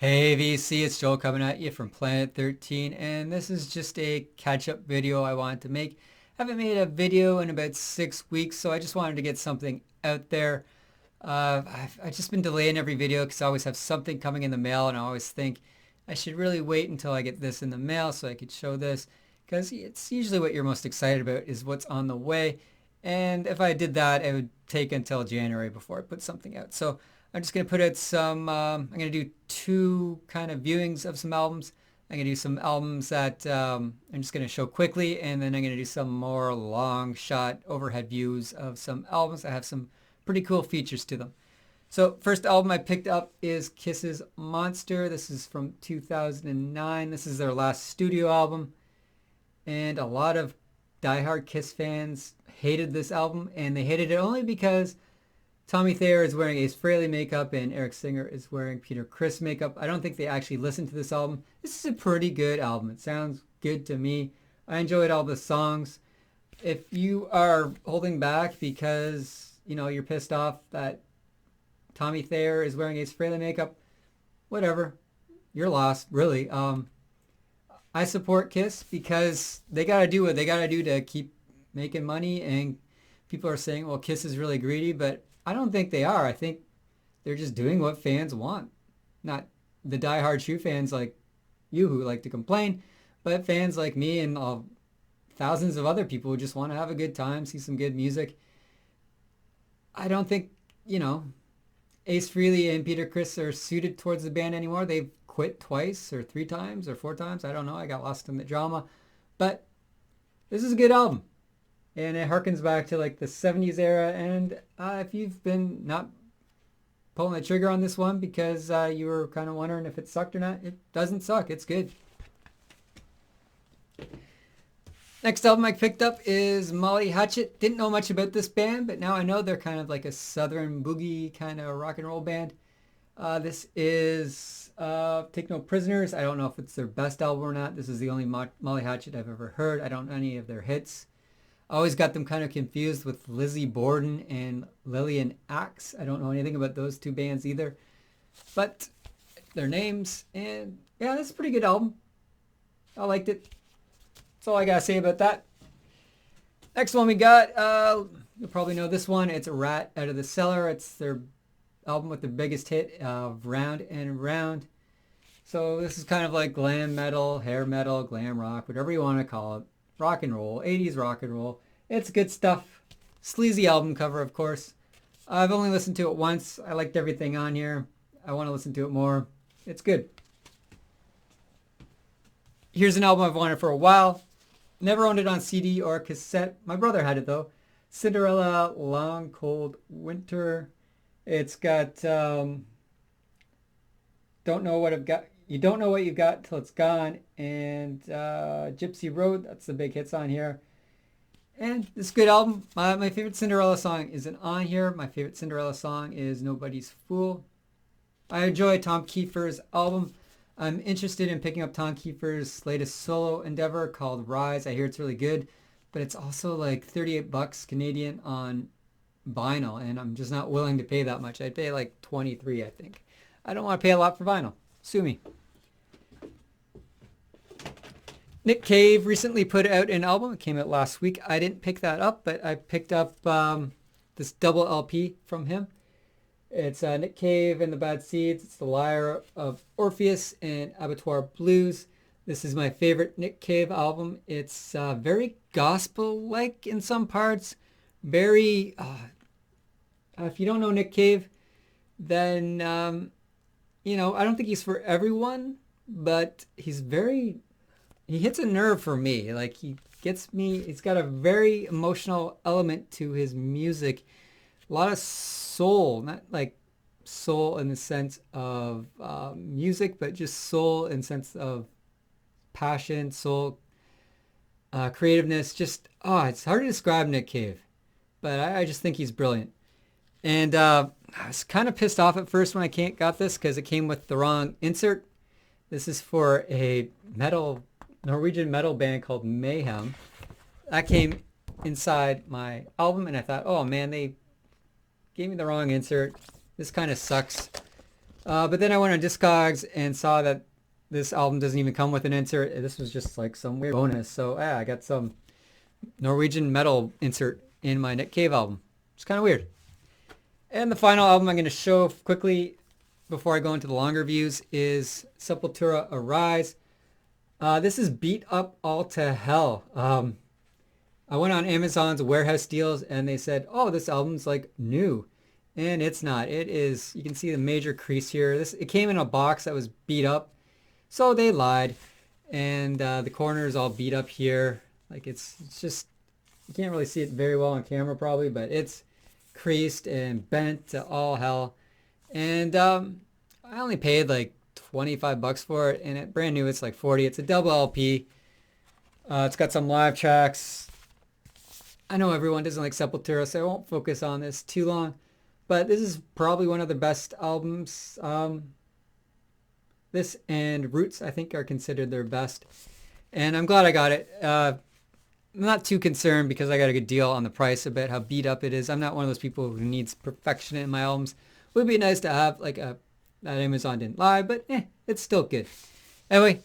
Hey VC, it's Joel coming at you from Planet 13, and this is just a catch-up video I wanted to make. Haven't made a video in about 6 weeks, so I just wanted to get something out there. I've just been delaying every video because I always have something coming in the mail, and I always think I should really wait until I get this in the mail so I could show this, because it's usually what you're most excited about is what's on the way. And if I did that, it would take until January before I put something out. So I'm just going to put out some, I'm going to do two kind of viewings of some albums. I'm going to do some albums that I'm just going to show quickly, and then I'm going to do some more long shot overhead views of some albums that have some pretty cool features to them. So first album I picked up is Kiss's Monster. This is from 2009. This is their last studio album. And a lot of diehard Kiss fans hated this album, and they hated it only because Tommy Thayer is wearing Ace Frehley makeup and Eric Singer is wearing Peter Criss makeup. I don't think they actually listened to this album. This is a pretty good album. It sounds good to me. I enjoyed all the songs. If you are holding back because, you're pissed off that Tommy Thayer is wearing Ace Frehley makeup, whatever. You're lost, really. I support Kiss because they got to do what they got to do to keep making money, and people are saying, well, Kiss is really greedy, but I don't think they are. I think they're just doing what fans want. Not the diehard shoe fans like you who like to complain, but fans like me and thousands of other people who just want to have a good time, see some good music. I don't think, Ace Frehley and Peter Criss are suited towards the band anymore. They've quit twice or three times or four times. I don't know. I got lost in the drama. But this is a good album. And it harkens back to like the 70s era. And if you've been not pulling the trigger on this one because you were kind of wondering if it sucked or not, it doesn't suck. It's good. Next album I picked up is Molly Hatchet. Didn't know much about this band, but now I know they're kind of like a southern boogie kind of rock and roll band. This is Take No Prisoners. I don't know if it's their best album or not. This is the only Molly Hatchet I've ever heard. I don't know any of their hits. I always got them kind of confused with Lizzie Borden and Lillian Axe. I don't know anything about those two bands either, but their names, and yeah, this is a pretty good album. I liked it. That's all I gotta say about that. Next one we got, you'll probably know this one. It's Ratt out of the Cellar. It's their album with the biggest hit of Round and Round. So this is kind of like glam metal, hair metal, glam rock, whatever you want to call it. Rock and roll, 80s rock and roll. It's good stuff. Sleazy album cover, of course. I've only listened to it once. I liked everything on here. I want to listen to it more. It's good. Here's an album I've wanted for a while. Never owned it on CD or cassette. My brother had it though. Cinderella, Long Cold Winter. It's got Don't Know What I've Got. You Don't Know What You've Got Till It's Gone, and Gypsy Road. That's the big hits on here. And this good album. My favorite Cinderella song isn't on here. My favorite Cinderella song is Nobody's Fool. I enjoy Tom Kiefer's album. I'm interested in picking up Tom Kiefer's latest solo endeavor called Rise. I hear it's really good, but it's also like 38 bucks Canadian on vinyl, and I'm just not willing to pay that much. I'd pay like 23, I think. I don't want to pay a lot for vinyl. Sue me. Nick Cave recently put out an album. It came out last week. I didn't pick that up, but I picked up this double LP from him. It's Nick Cave and the Bad Seeds. It's the Lyre of Orpheus and Abattoir Blues. This is my favorite Nick Cave album. It's very gospel-like in some parts. Very, if you don't know Nick Cave, then, I don't think he's for everyone, but he hits a nerve for me. Like, he gets me, he's got a very emotional element to his music. A lot of soul, not like soul in the sense of music, but just soul in the sense of passion, soul, creativeness. Just, it's hard to describe Nick Cave, but I just think he's brilliant. And I was kind of pissed off at first when I got this because it came with the wrong insert. This is for a Norwegian metal band called Mayhem. That came inside my album, and I thought, oh man, they gave me the wrong insert. This kind of sucks. But then I went on Discogs and saw that this album doesn't even come with an insert. This was just like some weird bonus. So yeah, I got some Norwegian metal insert in my Nick Cave album. It's kind of weird. And the final album I'm going to show quickly before I go into the longer views is Sepultura Arise. This is beat up all to hell. I went on Amazon's warehouse deals and they said, oh, this album's like new. And it's not. It is, you can see the major crease here. It came in a box that was beat up. So they lied. And the corner is all beat up here. Like it's just, you can't really see it very well on camera probably, but it's creased and bent to all hell. And I only paid like $25 for it, and it brand new it's like 40. It's a double LP. It's got some live tracks. I know everyone doesn't like Sepultura, so I won't focus on this too long, but this is probably one of their best albums. This and Roots I think are considered their best, and I'm glad I got it. I'm not too concerned because I got a good deal on the price about how beat up it is. I'm not one of those people who needs perfection in my albums. It would be nice to have like that Amazon didn't lie, but it's still good. Anyway,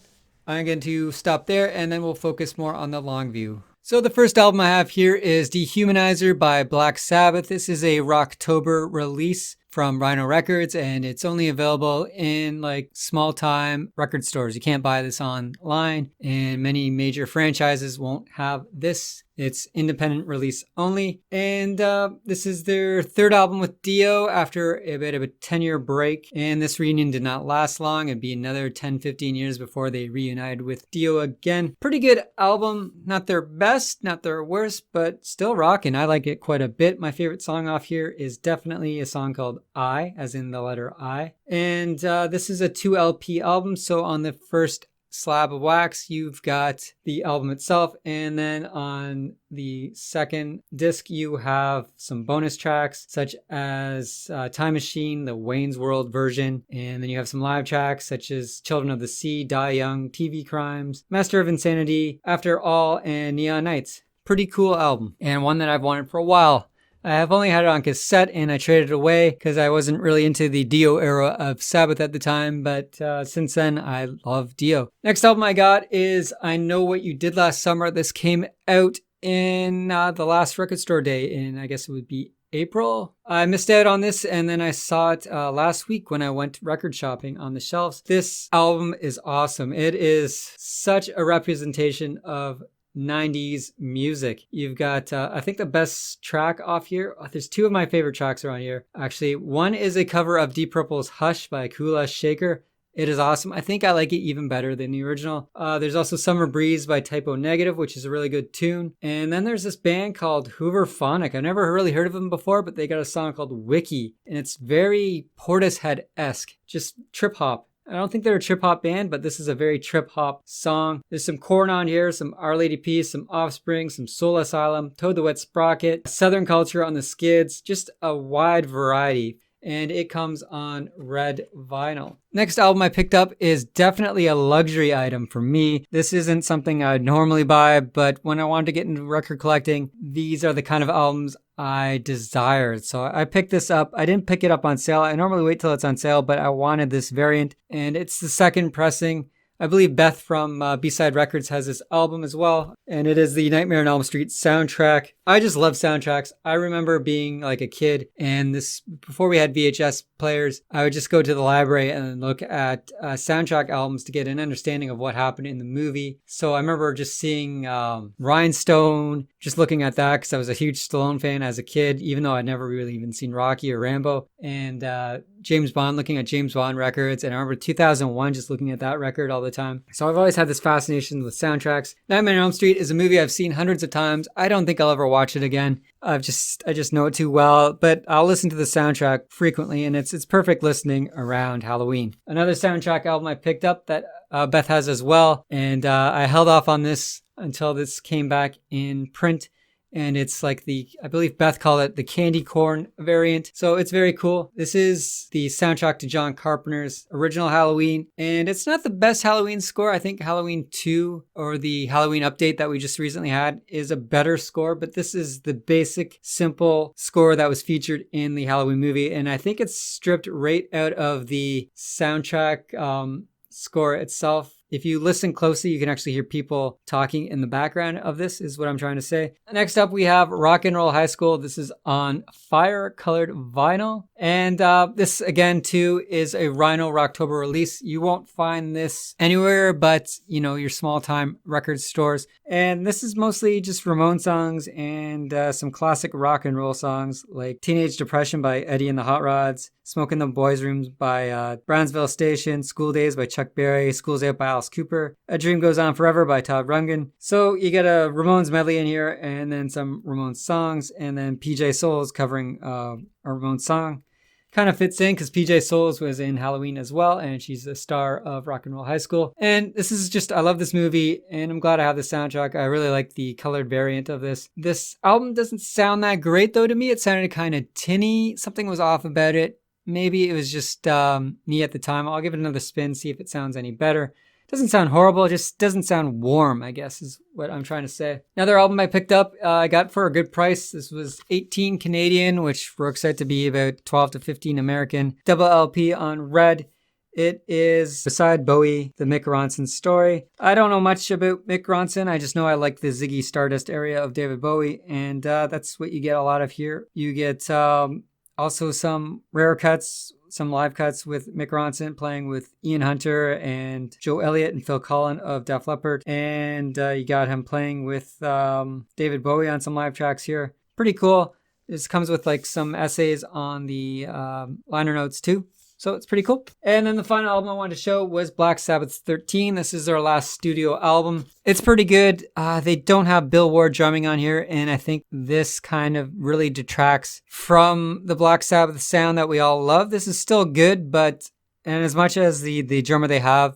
I'm going to stop there and then we'll focus more on the long view. So the first album I have here is Dehumanizer by Black Sabbath. This is a Rocktober release from Rhino Records, and it's only available in like small time record stores. You can't buy this online, and many major franchises won't have this. It's independent release only, and this is their third album with Dio after a bit of a 10-year break, and this reunion did not last long. It'd be another 10-15 years before they reunited with Dio again. Pretty good album, not their best, not their worst, but still rocking. I like it quite a bit. My favorite song off here is definitely a song called I, as in the letter I, and this is a 2 LP album. So on the first slab of wax you've got the album itself, and then on the second disc you have some bonus tracks such as Time Machine, the Wayne's World version, and then you have some live tracks such as Children of the Sea, Die Young, TV Crimes, Master of Insanity, After All, and Neon Nights. Pretty cool album, and one that I've wanted for a while. I have only had it on cassette and I traded it away because I wasn't really into the Dio era of Sabbath at the time, but since then I love Dio. Next album I got is I Know What You Did Last Summer. This came out in the last record store day in, I guess it would be April. I missed out on this and then I saw it last week when I went record shopping on the shelves. This album is awesome. It is such a representation of 90s music. You've got I think the best track off here, there's 2 of my favorite tracks are on here actually. One is a cover of Deep Purple's Hush by Kula Shaker. It is awesome. I think I like it even better than the original. There's also Summer Breeze by Typo Negative, which is a really good tune. And then there's this band called Hooverphonic. I've never really heard of them before, but they got a song called Wiki, and it's very Portishead-esque, just trip hop. I don't think they're a trip hop band, but this is a very trip hop song. There's some Korn on here, some Our Lady Peace, some Offspring, some Soul Asylum, Toad the Wet Sprocket, Southern Culture on the Skids, just a wide variety. And it comes on red vinyl. Next album I picked up is definitely a luxury item for me. This isn't something I'd normally buy, but when I wanted to get into record collecting, these are the kind of albums I desired. So I picked this up. I didn't pick it up on sale. I normally wait till it's on sale, but I wanted this variant, and it's the second pressing. I believe Beth from B-Side Records has this album as well, and it is the Nightmare on Elm Street soundtrack. I just love soundtracks. I remember being like a kid, and this before we had VHS players, I would just go to the library and look at soundtrack albums to get an understanding of what happened in the movie. So I remember just seeing Rhinestone, just looking at that because I was a huge Stallone fan as a kid, even though I'd never really even seen Rocky or Rambo. And James Bond, looking at James Bond records, and I remember 2001 just looking at that record all the time. So I've always had this fascination with soundtracks. Nightmare on Elm Street is a movie I've seen hundreds of times. I don't think I'll ever watch it again. I just know it too well, but I'll listen to the soundtrack frequently, and it's perfect listening around Halloween. Another soundtrack album I picked up that Beth has as well, and I held off on this until this came back in print, and it's like I believe Beth called it the candy corn variant. So it's very cool. This is the soundtrack to John Carpenter's original Halloween, and it's not the best Halloween score. I think Halloween 2 or the Halloween update that we just recently had is a better score, but this is the basic, simple score that was featured in the Halloween movie, and I think it's stripped right out of the soundtrack score itself. If you listen closely, you can actually hear people talking in the background of this, is what I'm trying to say. Next up, we have Rock and Roll High School. This is on fire-colored vinyl. And this, again, too, is a Rhino Rocktober release. You won't find this anywhere but, your small-time record stores. And this is mostly just Ramones songs and some classic rock and roll songs like Teenage Depression by Eddie and the Hot Rods, Smoke in the Boys' Rooms by Brownsville Station, School Days by Chuck Berry, School's Out by Alice Cooper, A Dream Goes On Forever by Todd Rundgren. So you get a Ramones medley in here, and then some Ramones songs, and then PJ Souls covering a Ramones song. Kind of fits in because PJ Souls was in Halloween as well, and she's the star of Rock and Roll High School. And this is just, I love this movie, and I'm glad I have the soundtrack. I really like the colored variant of this. This album doesn't sound that great, though, to me. It sounded kind of tinny. Something was off about it. Maybe it was just me at the time. I'll give it another spin, see if it sounds any better. Doesn't sound horrible, it just doesn't sound warm, I guess, is what I'm trying to say. Another album I picked up, I got for a good price. This was 18 Canadian, which works out to be about 12 to 15 American. Double LP on red. It is Beside Bowie, the Mick Ronson story. I don't know much about Mick Ronson. I just know I like the Ziggy Stardust area of David Bowie, and that's what you get a lot of here. You get also some rare cuts, some live cuts with Mick Ronson playing with Ian Hunter and Joe Elliott and Phil Collen of Def Leppard. And you got him playing with David Bowie on some live tracks here. Pretty cool. This comes with like some essays on the liner notes too. So it's pretty cool. And then the final album I wanted to show was Black Sabbath's 13. This is their last studio album. It's pretty good. They don't have Bill Ward drumming on here, and I think this kind of really detracts from the Black Sabbath sound that we all love. This is still good, and as much as the drummer they have,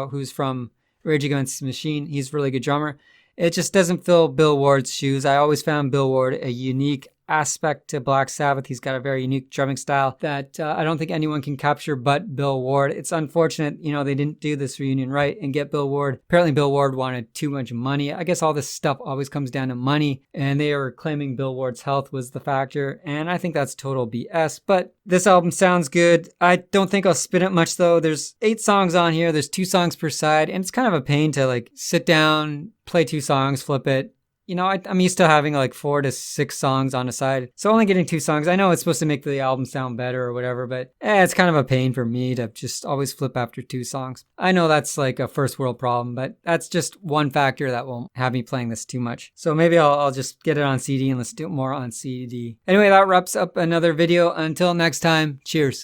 who's from Rage Against the Machine, he's a really good drummer. It just doesn't fill Bill Ward's shoes. I always found Bill Ward a unique aspect to Black Sabbath. He's got a very unique drumming style that I don't think anyone can capture but Bill Ward. It's unfortunate, they didn't do this reunion right and get Bill Ward. Apparently Bill Ward wanted too much money. I guess all this stuff always comes down to money, and they are claiming Bill Ward's health was the factor, and I think that's total BS. But this album sounds good. I don't think I'll spin it much though. There's 8 songs on here. There's 2 songs per side, and it's kind of a pain to like sit down, play 2 songs, flip it. I'm used to having like 4 to 6 songs on a side. So only getting 2 songs. I know it's supposed to make the album sound better or whatever, but it's kind of a pain for me to just always flip after 2 songs. I know that's like a first world problem, but that's just one factor that won't have me playing this too much. So maybe I'll just get it on CD and let's do it more on CD. Anyway, that wraps up another video. Until next time, cheers.